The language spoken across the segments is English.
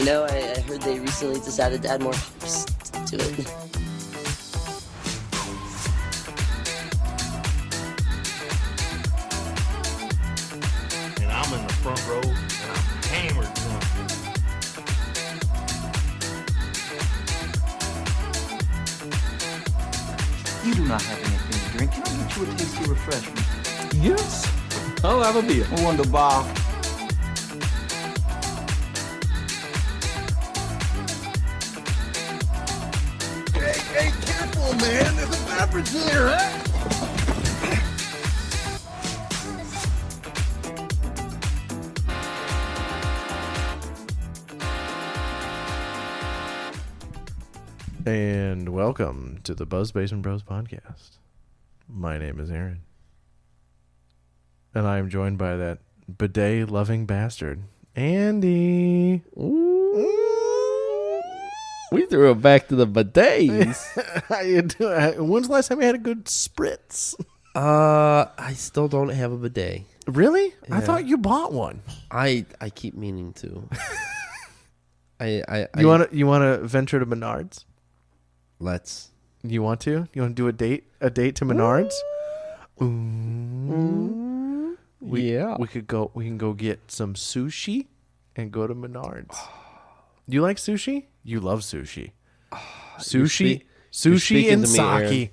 You know, I heard they recently decided to add more hops to it. And I'm in the front row, and I'm hammered drunk. You do not have anything to drink. Can I get you a tasty refreshment? Yes, I'll have a beer. Wunderbar. Hey, careful, man. There's a beverage here, huh? And welcome to the Buzz Basement Bros podcast. My name is Aaron. And I am joined by that bidet-loving bastard, Andy. We threw it back to the bidets. How you doing? When's the last time you had a good spritz? I still don't have a bidet. Really? I Yeah. thought you bought one. I keep meaning to. You want to venture to Menards? Let's. You want to? You want to do a date to Menards? Yeah. We can go get some sushi and go to Menards. Do you like sushi? You love sushi. Sushi speaking and to me, Aaron. sake.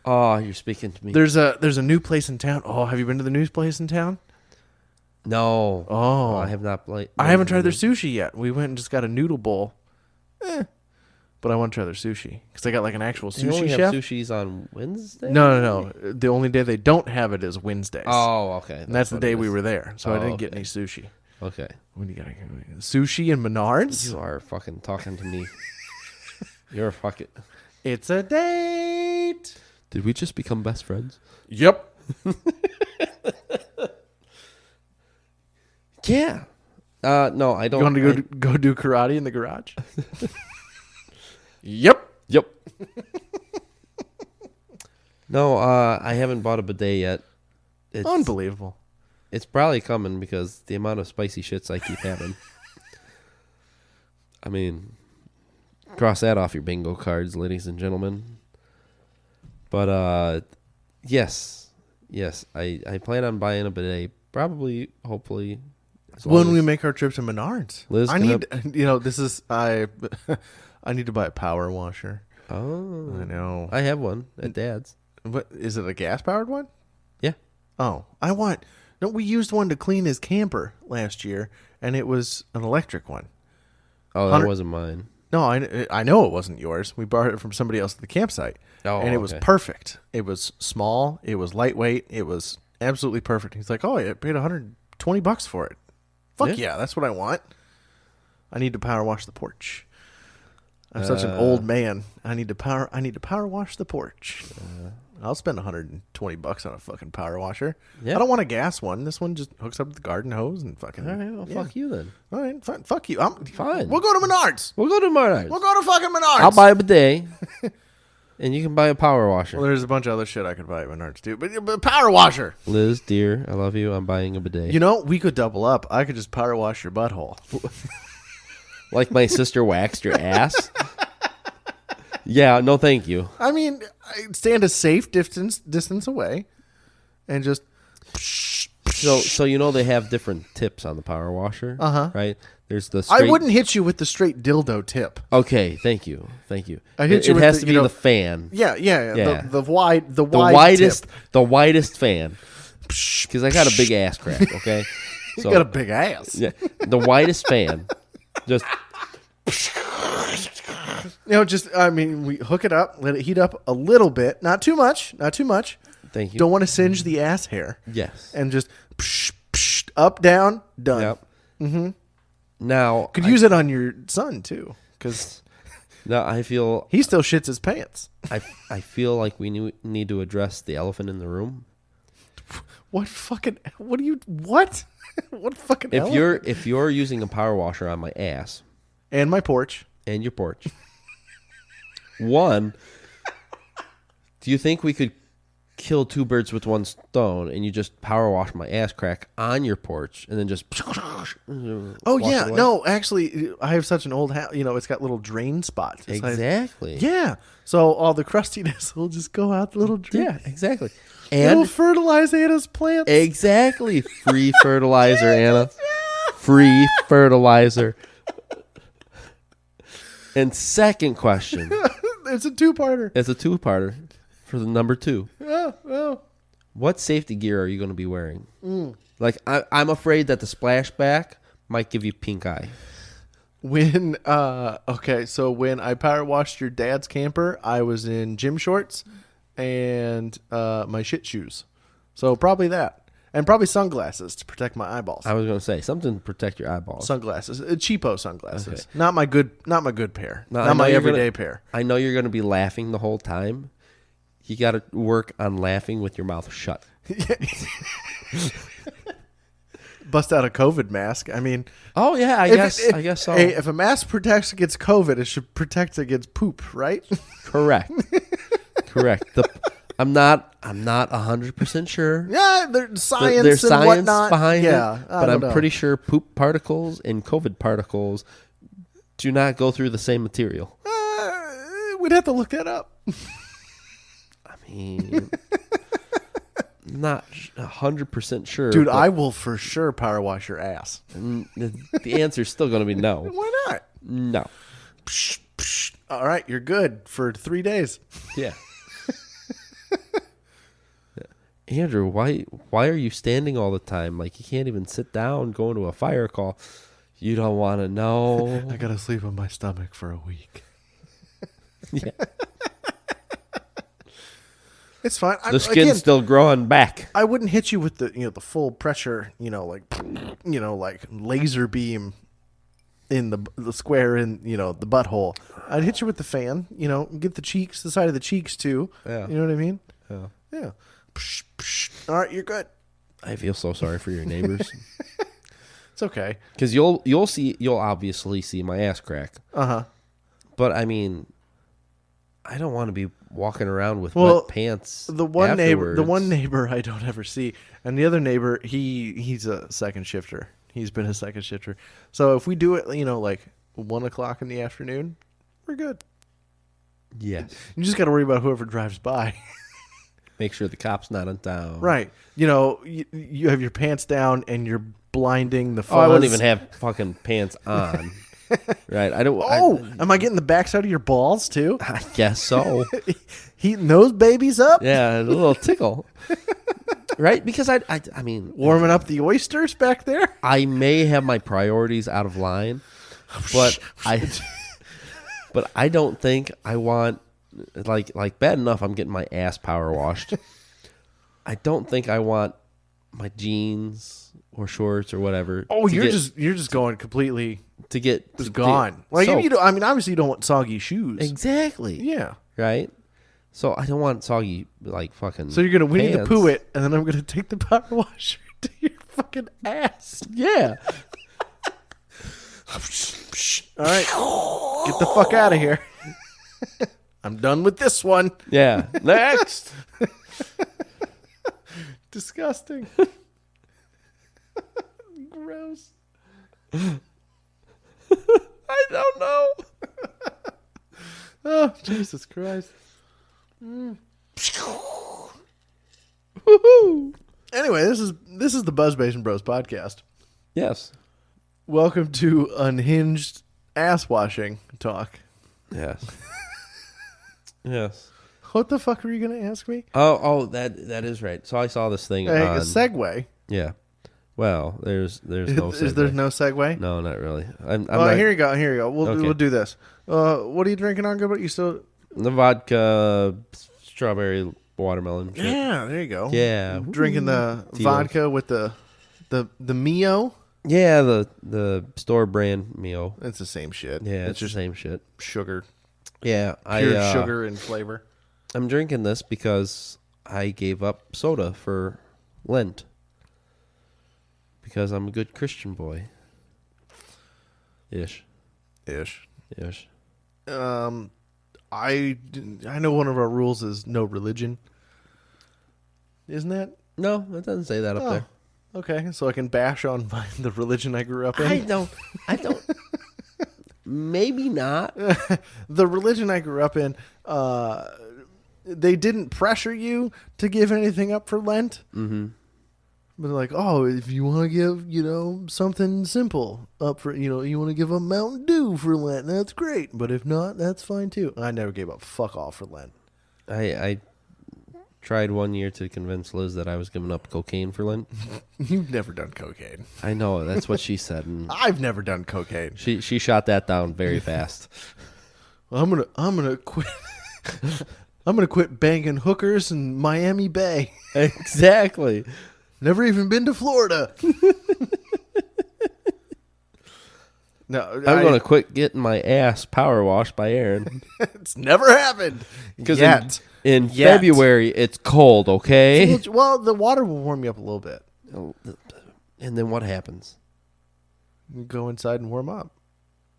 Oh, you're speaking to me. There's a new place in town. Oh, have you been to the new place in town? No. Oh, I have not played. I haven't tried their sushi yet. We went and just got a noodle bowl. But I want to try their sushi because they got like an actual They only sushi have chef. sushis on Wednesday? No. The only day they don't have it is Wednesdays. Oh, okay. and that's the what day it we is. were there, so I Oh, didn't get okay. any sushi. Okay. When you got sushi and Menards? You are fucking talking to me. You're fucking. It's a date. Did we just become best friends? Yep. Yeah. No, I don't. You want to go do karate in the garage? Yep. Yep. No, I haven't bought a bidet yet. It's, Unbelievable. It's probably coming because the amount of spicy shits I keep having. I mean, cross that off your bingo cards, ladies and gentlemen. But yes, I plan on buying a bidet. Probably, hopefully, as long When as we make our trip to Menards, Liz, I can need this is I need to buy a power washer. Oh, I know. I have one at Dad's. What is it? A gas powered one? Yeah. Oh, we used one to clean his camper last year, and it was an electric one. Oh, that 100 wasn't mine. No, I know it wasn't yours. We borrowed it from somebody else at the campsite. Oh, and it was okay. perfect. It was small. It was lightweight. It was absolutely perfect. He's like, oh, I paid $120 for it. Fuck yeah, that's what I want. I need to power wash the porch. I'm such an old man. I need to power wash the porch. I'll spend $120 on a fucking power washer. Yeah. I don't want a gas one. This one just hooks up to the garden hose and fucking. All right, well, fuck you then. All right, fine. Fuck you. Fine. We'll go to Menards. We'll go to Menards. We'll go to fucking Menards. I'll buy a bidet, and you can buy a power washer. Well, there's a bunch of other shit I could buy at Menards too, but power washer. Liz, dear, I love you. I'm buying a bidet. You know, we could double up. I could just power wash your butthole. Like my sister waxed your ass? Yeah, no thank you. I mean, I stand a safe distance away, and just. So you know they have different tips on the power washer? Uh-huh. Right? There's the straight... I wouldn't hit you with the straight dildo tip. Okay, thank you. I hit you It with has the, to be the fan. Yeah. Yeah. The wide widest tip. the widest fan. Because I got a big ass crack, okay? You got a big ass. Yeah. The widest fan. Just We hook it up, let it heat up a little bit, not too much. thank you. Don't want to singe the ass hair. Yes. And just up, down, done. Yep. Mm-hmm. Now Could use it on your son too, because I feel he still shits his pants. I feel like we need to address the elephant in the room. What fucking elephant? If you're using a power washer on my ass And my porch. and your porch, one, do you think we could kill two birds with one stone, and you just power wash my ass crack on your porch, and then just. Oh wash yeah, it away. no, actually, I have such an old house. You know, it's got little drain spots. It's like- Exactly. yeah, so all the crustiness will just go out the little drain. Yeah, exactly. It'll And fertilize Anna's plants. exactly, free fertilizer, Anna. Free fertilizer. And second question. It's a two-parter. It's a two-parter for the number 2. Oh. What safety gear are you going to be wearing? Like, I'm afraid that the splashback might give you pink eye. When so when I power washed your dad's camper, I was in gym shorts and my shit shoes. So probably that. And probably sunglasses to protect my eyeballs. I was going to say something to protect your eyeballs. Sunglasses, cheapo sunglasses. Okay. Not my good pair. Now, I not know my you're everyday gonna- pair. I know you're going to be laughing the whole time. You got to work on laughing with your mouth shut. Bust out a COVID mask. I mean, Oh yeah, I guess so. Hey, if a mask protects against COVID, it should protect against poop, right? Correct. I'm not 100% sure. Yeah, there's science There's and science whatnot behind yeah, it, but I'm pretty sure poop particles and COVID particles do not go through the same material. We'd have to look that up. I mean, not 100% sure. Dude, but I will for sure power wash your ass. the answer is still going to be no. Why not? No. Psh, psh. All right, you're good for 3 days. Yeah. Andrew, why are you standing all the time? Like, you can't even sit down going to a fire call. You don't want to know. I gotta sleep on my stomach for a week. Yeah. It's fine. The skin's still growing back. I wouldn't hit you with the the full pressure, like laser beam in the square in the butthole. I'd hit you with the fan, get the cheeks, the side of the cheeks too. Yeah. You know what I mean? Yeah. Yeah. Psh, psh. All right, you're good. I feel so sorry for your neighbors. It's okay. Because you'll obviously see my ass crack. Uh-huh. But I mean, I don't want to be walking around with Well, wet pants. The one afterwards. neighbor I don't ever see, and the other neighbor he's a second shifter. He's been a second shifter. So if we do it, like 1:00 in the afternoon, we're good. Yes. You just got to worry about whoever drives by. Make sure the cop's not in town. Right. You have your pants down and you're blinding the fuzz. Oh, I wouldn't even have fucking pants on. Right. I don't. Am I getting the backside of your balls too? I guess so. Heating those babies up? Yeah, a little tickle. Right? Because I mean, Warming up the oysters back there? I may have my priorities out of line, but I don't think I want like bad enough I'm getting my ass power washed. I don't think I want my jeans or shorts or whatever. Oh, you're just going completely to get it's gone. Like soaked. you don't, I mean, obviously you don't want soggy shoes. Exactly. Yeah. Right? So I don't want soggy fucking So you're we need to pants. poo it, and then I'm gonna take the power washer to your fucking ass. Yeah. All right, get the fuck out of here. I'm done with this one. Yeah. Next. Disgusting. Gross. I don't know. Oh, Jesus Christ. Woohoo. Anyway, this is the Buzz Basin Bros podcast. Yes. Welcome to unhinged ass washing talk. Yes. Yes. What the fuck were you gonna ask me? Oh, that is right. So I saw this thing Hey, on a segue. Yeah. Well, there's no Is segue. there no segue? No, not really. I'm Oh, not, here you go. We'll Okay. we'll do this. What are you drinking on? Good, but you still? the vodka, strawberry, watermelon. Shit. Yeah, there you go. Yeah. Drinking the Tito's. vodka with the Mio. Yeah, the store brand Mio. It's the same shit. Yeah, it's it's the same shit. sugar, Yeah, pure sugar and flavor. I'm drinking this because I gave up soda for Lent. Because I'm a good Christian boy. Ish. I know one of our rules is no religion. Isn't that? No, it doesn't say that up there. Okay, so I can bash on the religion I grew up in. I don't. Maybe not. The religion I grew up in, they didn't pressure you to give anything up for Lent. Mm-hmm. But they're like, oh, if you want to give, something simple up for, you want to give up Mountain Dew for Lent, that's great. But if not, that's fine too. I never gave up fuck all for Lent. I tried one year to convince Liz that I was giving up cocaine for Lent. You've never done cocaine. I know, that's what she said. And I've never done cocaine. she shot that down very fast. I'm gonna quit. I'm gonna quit banging hookers in Miami Bay. Exactly. Never even been to Florida. No, I'm going to quit getting my ass power washed by Aaron. It's never happened. Because Yet. February, it's cold, okay? Well, the water will warm you up a little bit. And then what happens? You go inside and warm up.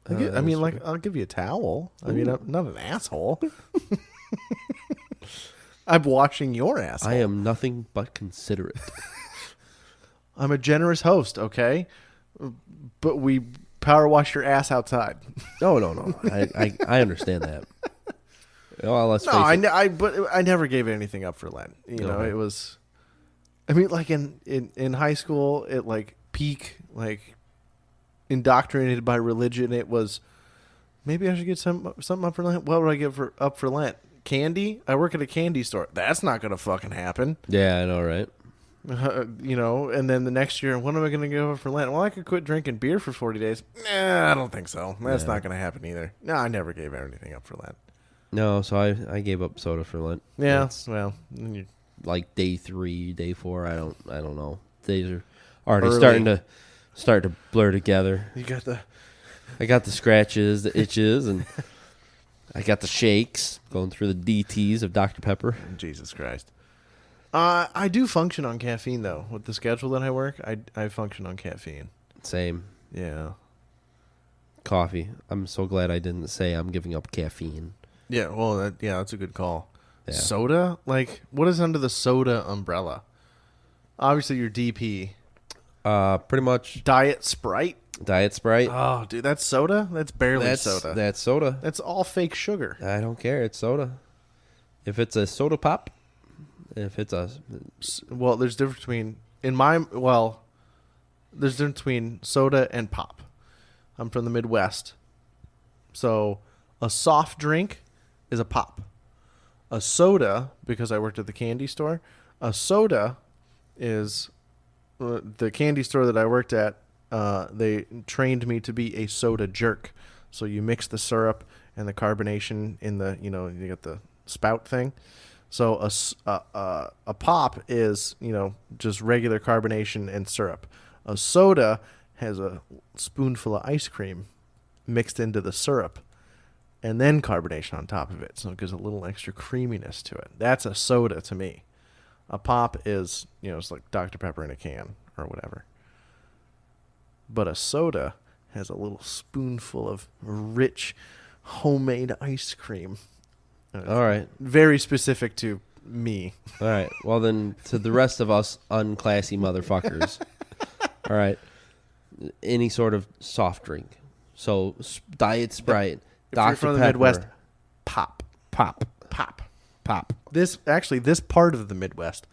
That's I'll give you a towel. I mean, I'm not an asshole. I'm washing your asshole. I am nothing but considerate. I'm a generous host, okay? But we power wash your ass outside. No. I understand that. Well, let's face it. But I never gave anything up for Lent. Okay. It was. I mean, like in high school, at like peak, like indoctrinated by religion, it was maybe I should get something up for Lent. What would I get up for Lent? Candy? I work at a candy store. That's not gonna fucking happen. Yeah, I know, right? And then the next year, what am I going to go for Lent? Well, I could quit drinking beer for 40 days. Nah, I don't think so. That's not going to happen either. No, I never gave anything up for Lent. No, so I gave up soda for Lent. Yeah, That's well, like day 3, day 4. I don't know. Days are already Early. starting to blur together. I got the scratches, the itches, and I got the shakes going through the DTs of Dr. Pepper. Jesus Christ. I do function on caffeine, though. With the schedule that I work, I function on caffeine. Same. Yeah. Coffee. I'm so glad I didn't say I'm giving up caffeine. Yeah, well, that's a good call. Yeah. Soda? Like, what is under the soda umbrella? Obviously, your DP. Pretty much Diet Sprite? Diet Sprite. Oh, dude, that's soda? That's barely soda. That's soda. That's all fake sugar. I don't care. It's soda. If it's a soda pop, if it's a... Well, there's difference between... there's difference between soda and pop. I'm from the Midwest. So, a soft drink is a pop. A soda, because I worked at the candy store, a soda is... the candy store that I worked at, they trained me to be a soda jerk. So you mix the syrup and the carbonation in the, you got the spout thing. So a pop is, just regular carbonation and syrup. A soda has a spoonful of ice cream mixed into the syrup and then carbonation on top of it. So it gives a little extra creaminess to it. That's a soda to me. A pop is, it's like Dr. Pepper in a can or whatever. But a soda has a little spoonful of rich homemade ice cream. All right. Very specific to me. All right. Well, then, to the rest of us unclassy motherfuckers. All right. Any sort of soft drink. So, Diet Sprite, If Dr. you're from the Pepper. Midwest, pop. This part of the Midwest,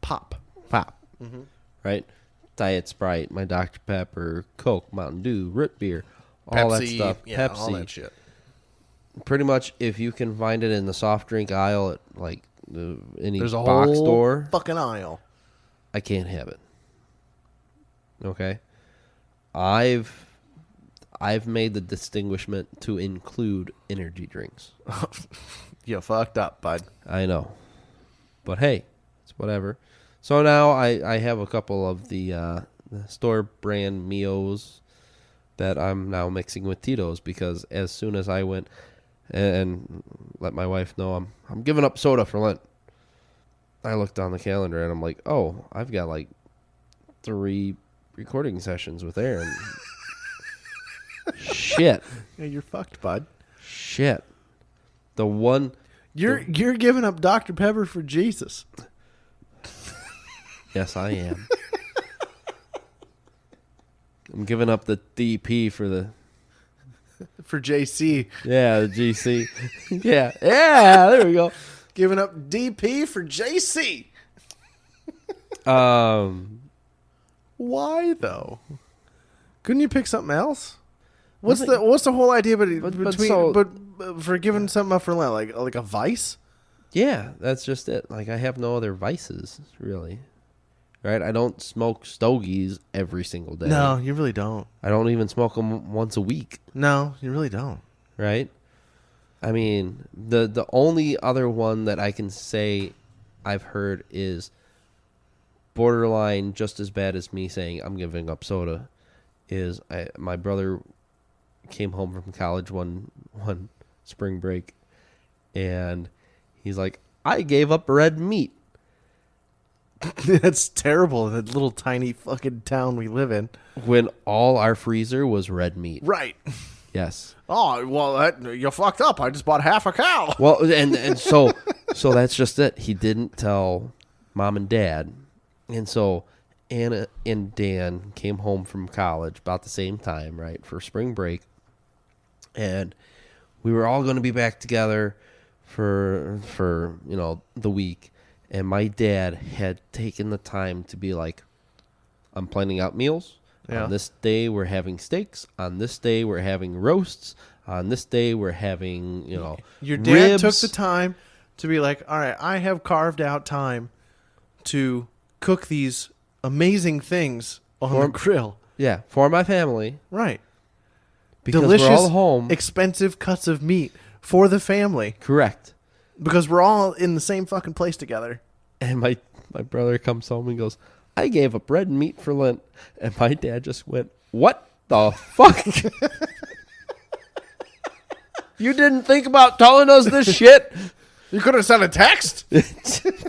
pop. Mm-hmm. Right? Diet Sprite, my Dr. Pepper, Coke, Mountain Dew, root beer, all that Pepsi, stuff. yeah, Pepsi. all that shit. Pretty much, if you can find it in the soft drink aisle at any There's a box whole store, fucking aisle. I can't have it. Okay, I've made the distinguishment to include energy drinks. You fucked up, bud. I know, but hey, it's whatever. So now I have a couple of the store brand Mios that I'm now mixing with Tito's, because as soon as I went and let my wife know I'm giving up soda for Lent, I looked on the calendar and I'm like, oh, I've got like 3 recording sessions with Aaron. Shit. Yeah, you're fucked, bud. Shit. The one You're giving up Dr. Pepper for Jesus. Yes, I am. I'm giving up the DP for the For JC. the GC. yeah, there we go. Giving up DP for JC. Why though? Couldn't you pick something else? What's the whole idea for giving something up for Lent? Like a vice? Yeah, that's just it. Like, I have no other vices, really. Right? I don't smoke stogies every single day. No, you really don't. I don't even smoke them once a week. No, you really don't. Right? I mean, the only other one that I can say I've heard is borderline just as bad as me saying I'm giving up soda is my brother came home from college one spring break, and he's like, I gave up red meat. That's terrible in the little tiny fucking town we live in. When all our freezer was red meat. Right. Yes. Oh, well, you fucked up. I just bought half a cow. Well, and so that's just it. He didn't tell mom and dad. And so Anna and Dan came home from college about the same time, right, for spring break. And we were all going to be back together for the week. And my dad had taken the time to be like, I'm planning out meals. Yeah. On this day, we're having steaks. On this day, we're having roasts. On this day, we're having, Your dad ribs. took the time to be like, all right, I have carved out time to cook these amazing things on the grill. Yeah, for my family. Right. Because Delicious, we're all home. expensive cuts of meat for the family. Correct. Because we're all in the same fucking place together. And my brother comes home and goes, I gave up red meat for Lent. And my dad just went, what the fuck? You didn't think about telling us this shit? You could have sent a text.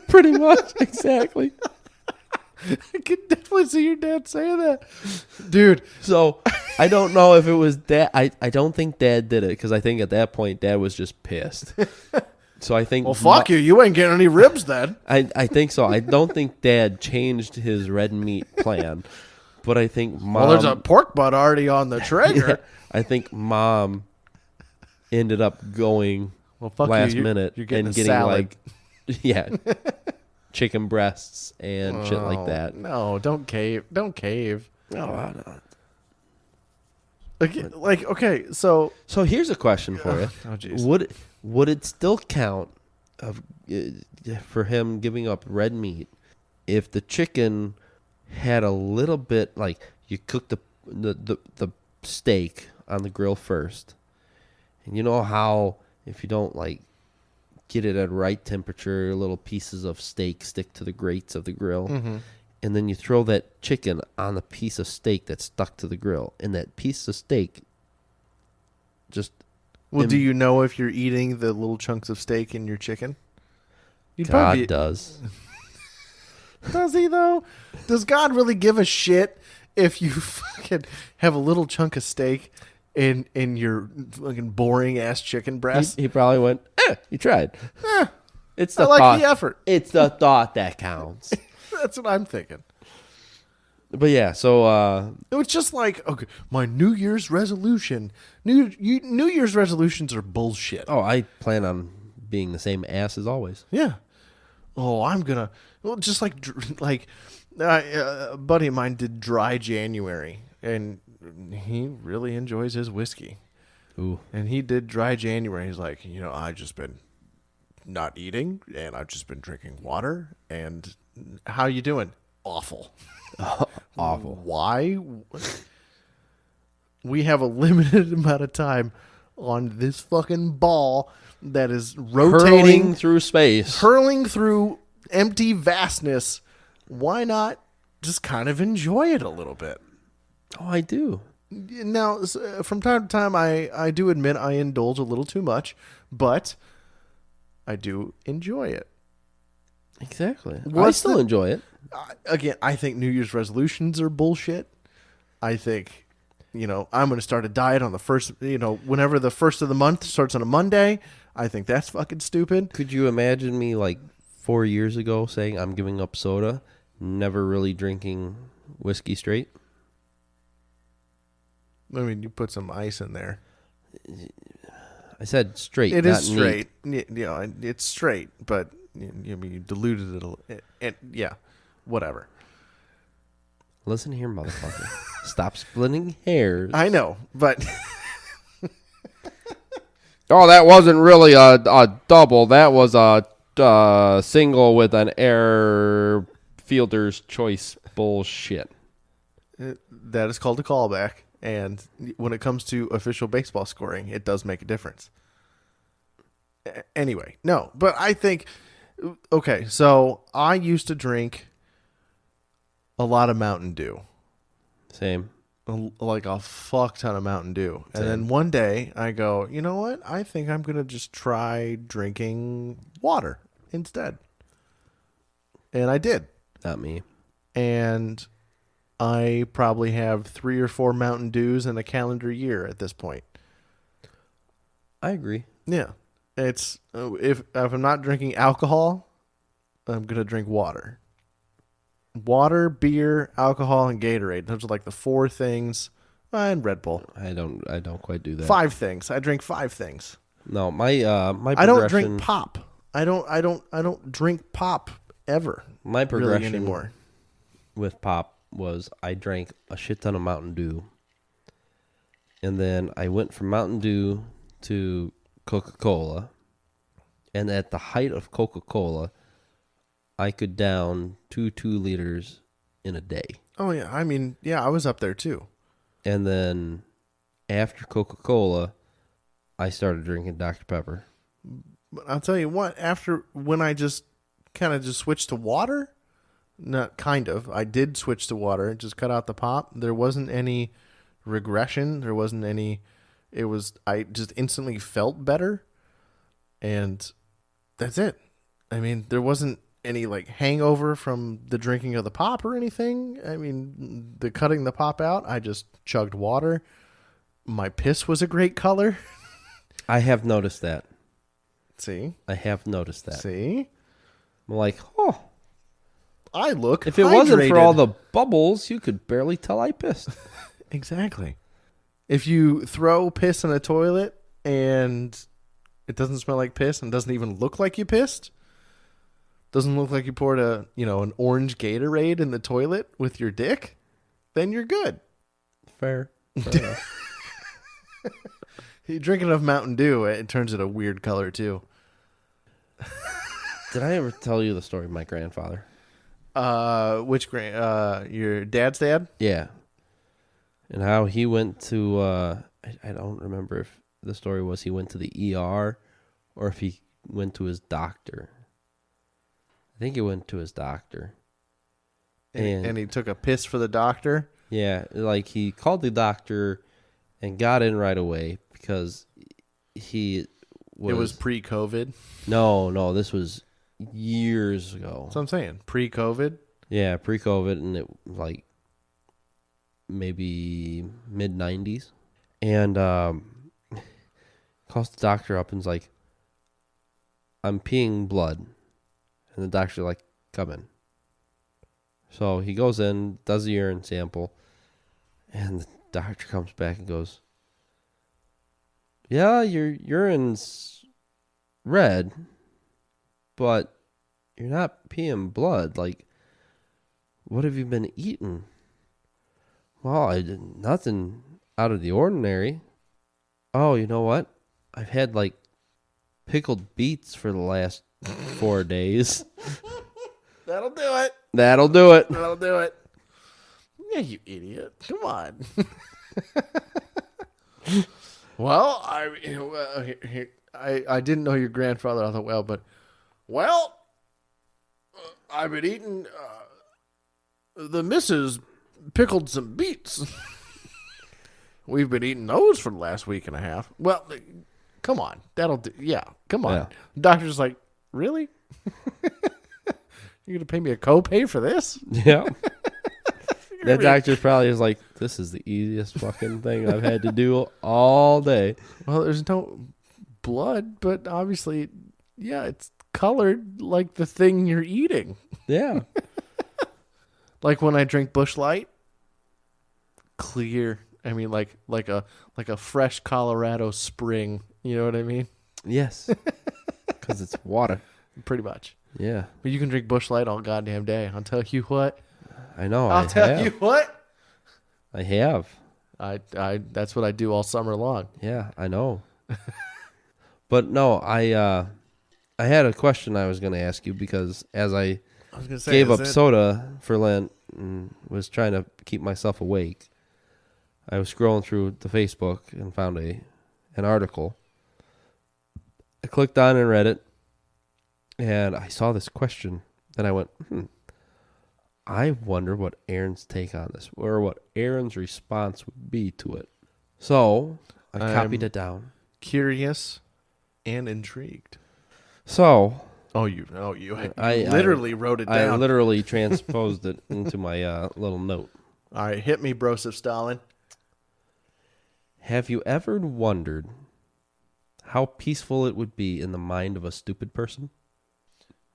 Pretty much, exactly. I could definitely see your dad saying that. Dude. So I don't know if it was dad. I don't think dad did it because I think at that point dad was just pissed. So I think. Well, fuck you. You ain't getting any ribs then. I think so. I don't think dad changed his red meat plan, but I think mom. Well, there's a pork butt already on the Traeger. Yeah, I think mom ended up going Fuck last you. minute You're getting and a salad. chicken breasts and shit like that. No, don't cave. Don't cave. No, I don't. Okay, so here's a question for you. Oh, jeez. Would it still count for him giving up red meat if the chicken had a little bit, like, you cook the steak on the grill first, and you know how if you don't like get it at right temperature, little pieces of steak stick to the grates of the grill, and then you throw that chicken on the piece of steak that's stuck to the grill, and that piece of steak just. Well, do you know if you're eating the little chunks of steak in your chicken? God does. Does he, though? Does God really give a shit if you fucking have a little chunk of steak in your fucking boring-ass chicken breast? He probably went, you tried. It's the I like thought. the effort. It's the thought that counts. That's what I'm thinking. But yeah, so It's just like, okay, my New Year's resolution. New Year's resolutions are bullshit. I plan on being the same ass as always. Yeah. Oh, I'm gonna. Well, just like a buddy of mine did dry January, and he really enjoys his whiskey. Ooh. And he did dry January. He's like, I've just been not eating, and I've just been drinking water. And how you doing? Awful. Awful. Why? We have a limited amount of time on this fucking ball that is rotating Hurling through space. hurling through empty vastness. Why not just kind of enjoy it a little bit? Oh, I do. Now, from time to time, I do admit I indulge a little too much, but I do enjoy it. Exactly. I What's still the- enjoy it. Again, I think New Year's resolutions are bullshit. I think, I'm going to start a diet on the first, whenever the first of the month starts on a Monday. I think that's fucking stupid. Could you imagine me like 4 years ago saying I'm giving up soda, never really drinking whiskey straight. I mean, you put some ice in there. I said straight. It not is straight. It's straight, but you diluted it a little. Yeah, whatever. Listen here, motherfucker. Stop splitting hairs. I know, but Oh, that wasn't really a double. That was a single with an air fielder's choice bullshit. that is called a callback. And when it comes to official baseball scoring, it does make a difference. Anyway, no, but I think, okay, so I used to drink a lot of Mountain Dew. Same. Like a fuck ton of Mountain Dew. Same. And then one day I go, you know what? I think I'm going to just try drinking water instead. And I did. Not me. And I probably have 3 or 4 Mountain Dews in a calendar year at this point. I agree. Yeah. It's if I'm not drinking alcohol, I'm going to drink water. Water, beer, alcohol, and Gatorade. Those are like the 4 things. And Red Bull. I don't quite do that. 5 things. I drink 5 things. No, my I don't drink pop. I don't drink pop ever. My progression really anymore with pop was I drank a shit ton of Mountain Dew. And then I went from Mountain Dew to Coca-Cola. And at the height of Coca-Cola, I could down 2 liters in a day. Oh, yeah. I mean, yeah, I was up there too. And then after Coca-Cola, I started drinking Dr. Pepper. But I'll tell you what, when I just kind of just switched to water, not kind of, I did switch to water, just cut out the pop. There wasn't any regression. There wasn't any, I just instantly felt better. And that's it. I mean, there wasn't any like hangover from the drinking of the pop or anything. I mean, the cutting the pop out, I just chugged water. My piss was a great color. I have noticed that. See? I have noticed that. See? I'm like, oh. I look If it wasn't for all the bubbles, you could barely tell I pissed. Exactly. If you throw piss in a toilet and it doesn't smell like piss and doesn't even look like you pissed, doesn't look like you poured an orange Gatorade in the toilet with your dick, then you're good. Fair enough. You drink enough Mountain Dew, it turns it a weird color too. Did I ever tell you the story of my grandfather? Your dad's dad? Yeah. And how he went to, I don't remember if the story was he went to the ER or if he went to his doctor. I think he went to his doctor. And he took a piss for the doctor? Yeah, like he called the doctor and got in right away because he was... It was pre-COVID? No, this was years ago. That's what I'm saying. Pre-COVID? Yeah, pre-COVID, and it was like maybe mid-90s. And calls the doctor up and is like, I'm peeing blood. And the doctor's like, come in. So he goes in, does a urine sample, and the doctor comes back and goes, yeah, your urine's red, but you're not peeing blood. Like, what have you been eating? Well, I did nothing out of the ordinary. Oh, you know what? I've had like pickled beets for the last 4 days. That'll do it. That'll do it. That'll do it. Yeah, you idiot. Come on. Well, I didn't know your grandfather all that well, but I've been eating. The missus pickled some beets. We've been eating those for the last week and a half. Well, come on, that'll do. Yeah, come on. Yeah. Doctor's like, really? You're gonna pay me a copay for this? Yeah. That doctor probably is like, this is the easiest fucking thing I've had to do all day. Well, there's no blood, but obviously, yeah, it's colored like the thing you're eating. Yeah. Like when I drink Busch Light, clear. I mean, like a fresh Colorado spring. You know what I mean? Yes. Because it's water. Pretty much. Yeah. But you can drink Busch Light all goddamn day. I'll tell you what. I know. I'll tell you what. I have. I that's what I do all summer long. Yeah, I know. But no, I had a question I was going to ask you because as I was gonna say, gave up soda for Lent and was trying to keep myself awake, I was scrolling through the Facebook and found an article. I clicked on and read it, and I saw this question. Then I went, I wonder what Aaron's take on this, or what Aaron's response would be to it. So I copied it down. Curious and intrigued. So you I literally wrote it down. I literally transposed it into my little note. All right, hit me, Broseph Stalin. Have you ever wondered how peaceful it would be in the mind of a stupid person?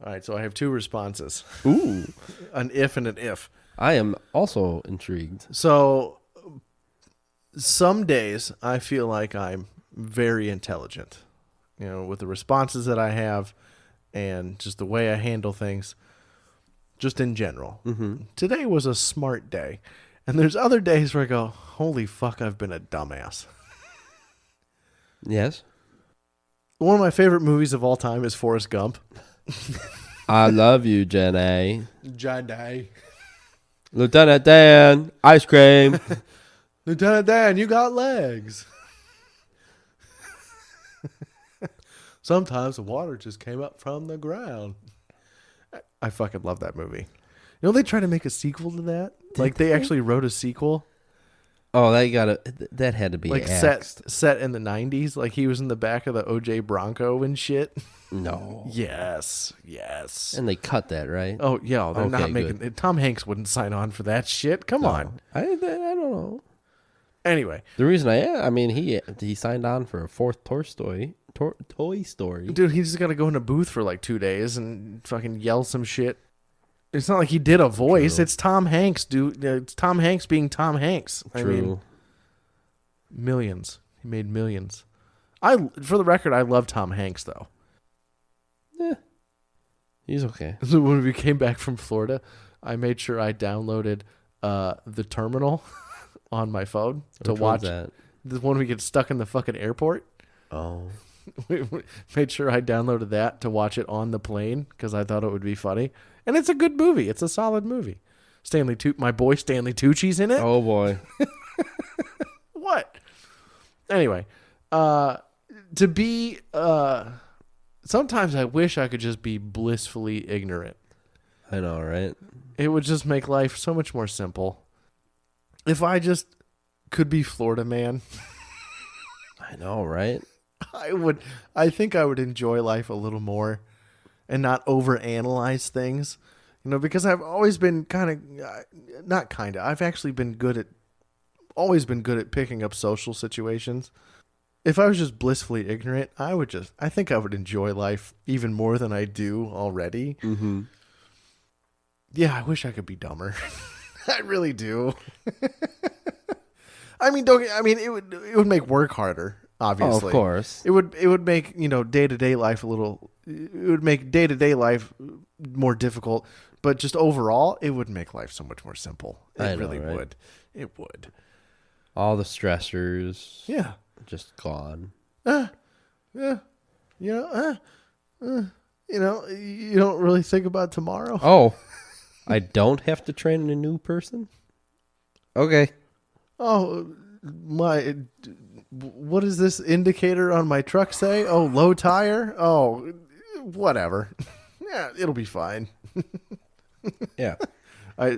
All right, so I have two responses. Ooh. An if and an if. I am also intrigued. So some days I feel like I'm very intelligent, with the responses that I have and just the way I handle things, just in general. Mm-hmm. Today was a smart day. And there's other days where I go, holy fuck, I've been a dumbass. Yes. One of my favorite movies of all time is Forrest Gump. I love you, Jenny. Jenny. Lieutenant Dan, ice cream. Lieutenant Dan, you got legs. Sometimes the water just came up from the ground. I fucking love that movie. They try to make a sequel to that? They actually wrote a sequel. Oh, that had to be axed. set in the 90s. Like he was in the back of the OJ Bronco and shit. No. Yes. And they cut that, right? Oh, yeah. They're not Okay, making it. Tom Hanks wouldn't sign on for that shit. Come on. I don't know. Anyway. The reason he signed on for a fourth Toy Story. Dude, he just got to go in a booth for like 2 days and fucking yell some shit. It's not like he did a voice. True. It's Tom Hanks, dude. It's Tom Hanks being Tom Hanks. True. I mean, millions. He made millions. For the record, I love Tom Hanks, though. Yeah. He's okay. So when we came back from Florida, I made sure I downloaded The Terminal on my phone to watch. That? The one we get stuck in the fucking airport. Oh. We made sure I downloaded that to watch it on the plane because I thought it would be funny. And it's a good movie. It's a solid movie. My boy Stanley Tucci's in it. Oh, boy. What? Anyway, to be... sometimes I wish I could just be blissfully ignorant. I know, right? It would just make life so much more simple. If I just could be Florida man... I know, right? I think I would enjoy life a little more and not overanalyze things, because I've always been I've actually been always been good at picking up social situations. If I was just blissfully ignorant, I think I would enjoy life even more than I do already. Mm-hmm. Yeah, I wish I could be dumber. I really do. It would make work harder. Obviously, oh, of course, it would make day-to-day life it would make day-to-day life more difficult, but just overall, it would make life so much more simple. It really would. It would. All the stressors, yeah, just gone. Yeah, you don't really think about tomorrow. Oh, I don't have to train a new person. Okay. Oh, what does this indicator on my truck say? Oh, low tire? Oh, whatever. Yeah, it'll be fine. Yeah.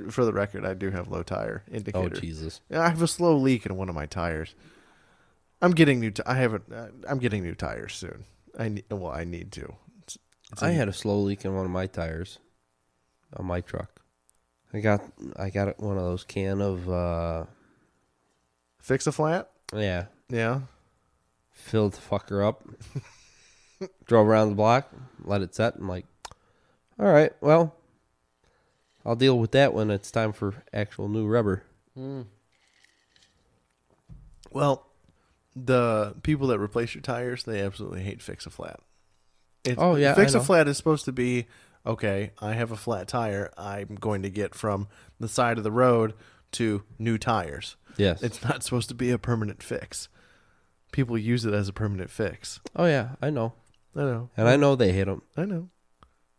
For the record, I do have low tire indicator. Oh, Jesus. I have a slow leak in one of my tires. I'm getting new tires soon. I need to. I had a slow leak in one of my tires on my truck. I got one of those can of Fix a flat? Yeah. Yeah. Filled the fucker up. Drove around the block, let it set. I'm like, all right, well, I'll deal with that when it's time for actual new rubber. Well, the people that replace your tires, they absolutely hate Fix-A-Flat. Oh, yeah, I know. Fix-A-Flat is supposed to be, okay, I have a flat tire. I'm going to get from the side of the road to new tires. Yes. It's not supposed to be a permanent fix. People use it as a permanent fix. Oh, yeah, I know. I know. And I know they hate them. I know.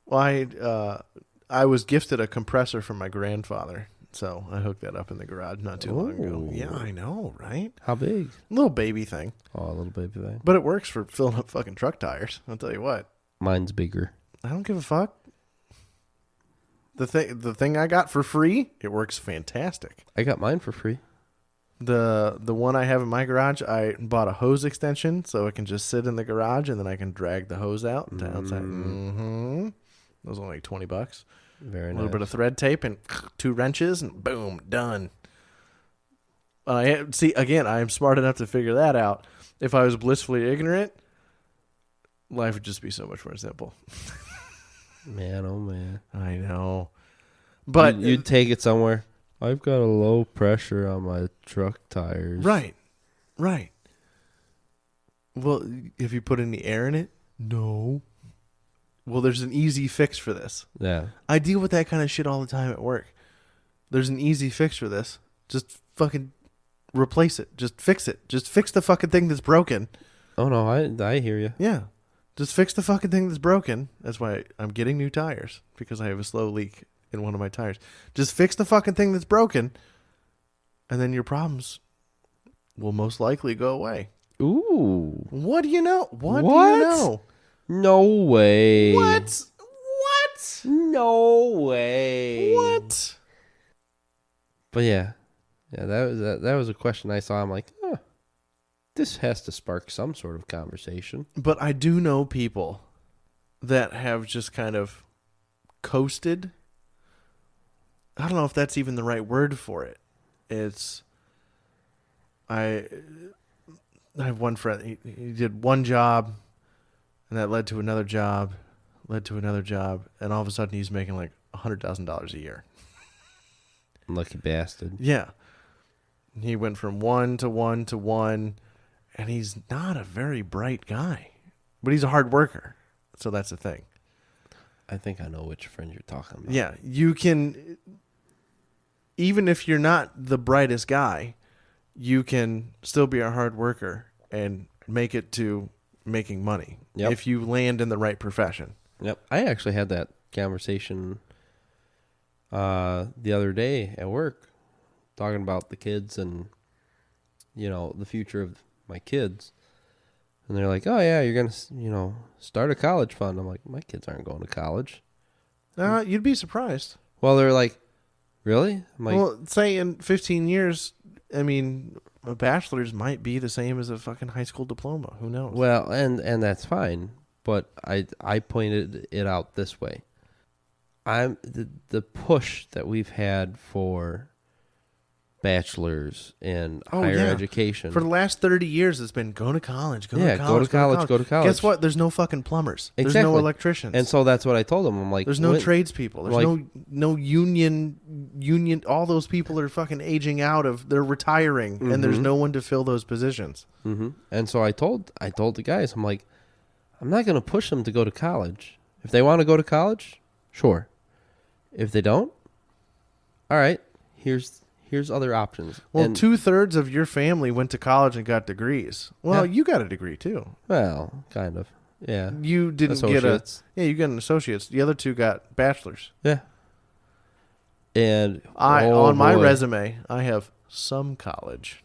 Well, I was gifted a compressor from my grandfather, so I hooked that up in the garage not too long ago. Ooh. Yeah, I know, right? How big? Little baby thing. Oh, a little baby thing. But it works for filling up fucking truck tires. I'll tell you what. Mine's bigger. I don't give a fuck. The thing I got for free, it works fantastic. I got mine for free. The one I have in my garage, I bought a hose extension so it can just sit in the garage and then I can drag the hose out to outside. Mm-hmm. That was only like $20. Very A nice. little bit of thread tape and 2 wrenches and boom, done. I am smart enough to figure that out. If I was blissfully ignorant, life would just be so much more simple. Man, oh man. I know. But You'd take it somewhere. I've got a low pressure on my truck tires. Right. Well, if you put any air in it, no. Well, there's an easy fix for this. Yeah. I deal with that kind of shit all the time at work. There's an easy fix for this. Just fucking replace it. Just fix it. Just fix the fucking thing that's broken. Oh no, I hear you. Yeah. Just fix the fucking thing that's broken. That's why I'm getting new tires, because I have a slow leak in one of my tires. Just fix the fucking thing that's broken, and then your problems will most likely go away. Ooh. What do you know? What do What? you know? No way. What? No way. What? But yeah, that was a question I saw. I'm like, this has to spark some sort of conversation. But I do know people that have just kind of coasted. I don't know if that's even the right word for it. I have one friend. He did one job, and that led to another job, and all of a sudden he's making like $100,000 a year. Lucky bastard. Yeah. He went from one to one to one, and he's not a very bright guy, but he's a hard worker. So that's the thing. I think I know which friend you're talking about. Yeah, you can, even if you're not the brightest guy, you can still be a hard worker and make it to making money. Yep. If you land in the right profession. Yep. I actually had that conversation the other day at work, talking about the kids and, the future of my kids. And they're like, oh, yeah, you're going to, start a college fund. I'm like, my kids aren't going to college. You'd be surprised. Well, they're like, really? I'm like, Well, say in 15 years, I mean, a bachelor's might be the same as a fucking high school diploma. Who knows? well, and that's fine. But I pointed it out this way. I'm the push that we've had for bachelors and higher education. For the last 30 years, it's been go to college, go to college. Guess what? There's no fucking plumbers. Exactly. There's no electricians. And so that's what I told them. I'm like, there's no tradespeople. There's like- no union. All those people are fucking aging out they're retiring, and there's no one to fill those positions. Mm-hmm. And so I told the guys, I'm like, I'm not going to push them to go to college. If they want to go to college, sure. If they don't, all right, here's other options. Well, And- 2/3 of your family went to college and got degrees. Well, Yeah. you got a degree too. Well, kind of. Yeah. You didn't Associates. you got an associate's. The other 2 got bachelors. Yeah. And On my boy. resume, I have some college,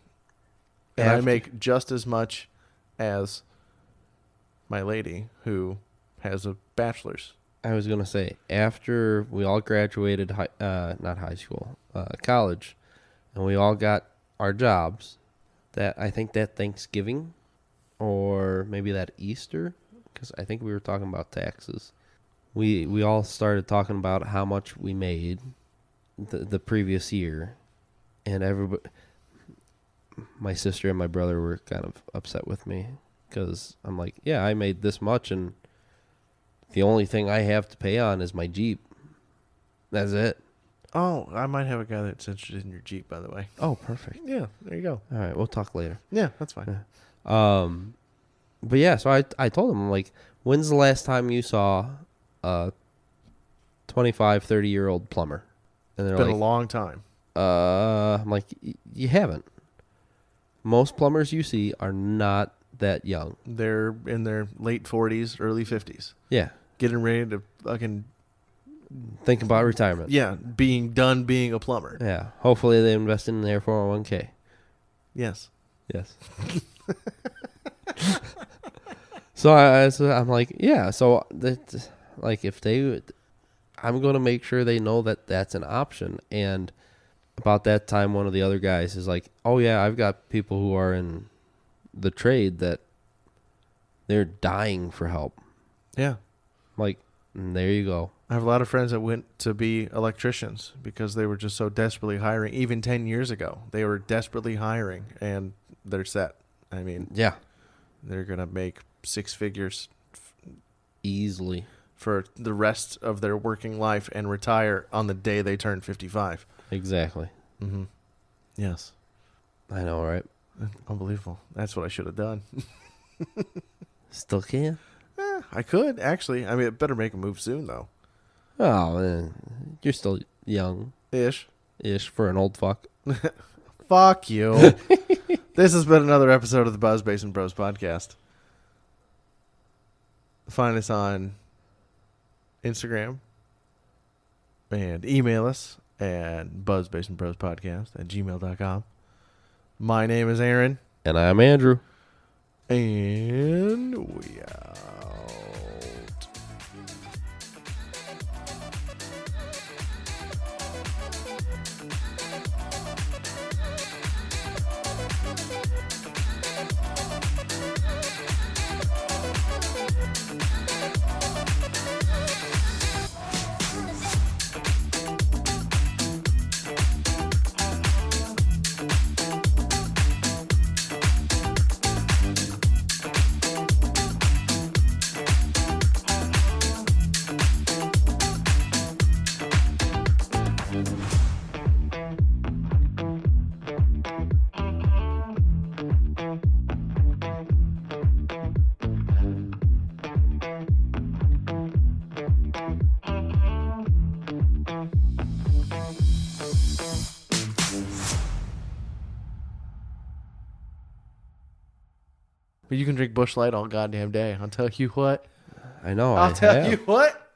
and I After- make just as much as my lady who has a bachelor's. I was going to say, after we all graduated, not high school, college, and we all got our jobs, I think that Thanksgiving or maybe that Easter, because I think we were talking about taxes. We all started talking about how much we made the previous year, and everybody, my sister and my brother were kind of upset with me because I'm like, yeah, I made this much, and the only thing I have to pay on is my Jeep. That's it. Oh, I might have a guy that's interested in your Jeep, by the way. Oh, perfect. Yeah, there you go. All right, we'll talk later. Yeah, that's fine. But yeah, so I told him, I'm like, when's the last time you saw a 25, 30-year-old plumber? And they're It's been like, a long time. I'm like, you haven't. Most plumbers you see are not that young. They're in their late 40s, early 50s. Yeah. Getting ready to fucking, Think about retirement. yeah, being done being a plumber. Yeah. Hopefully they invest in their 401k. Yes. Yes. So I'm like, yeah. So that, like, if they, I'm going to make sure they know that that's an option. And about that time, one of the other guys is like, oh yeah, I've got people who are in the trade that they're dying for help. Yeah. I'm like, there you go. I have a lot of friends that went to be electricians because they were just so desperately hiring. Even 10 years ago, they were desperately hiring, and they're set. I mean, Yeah. they're going to make six figures Easily. for the rest of their working life and retire on the day they turn 55. Exactly. Mm-hmm. Yes. I know, right? Unbelievable. That's what I should have done. Still can? I could, actually. I mean, it better make a move soon, though. Oh, man. You're still young-ish Ish. for an old fuck. Fuck you. This has been another episode of the Buzz Basement Bros podcast. Find us on Instagram and email us at buzzbasementbrospodcast@gmail.com. My name is Aaron, And I'm Andrew. and we out. But you can drink Busch Light all goddamn day. I'll tell you what. I know. I'll I tell have. you what.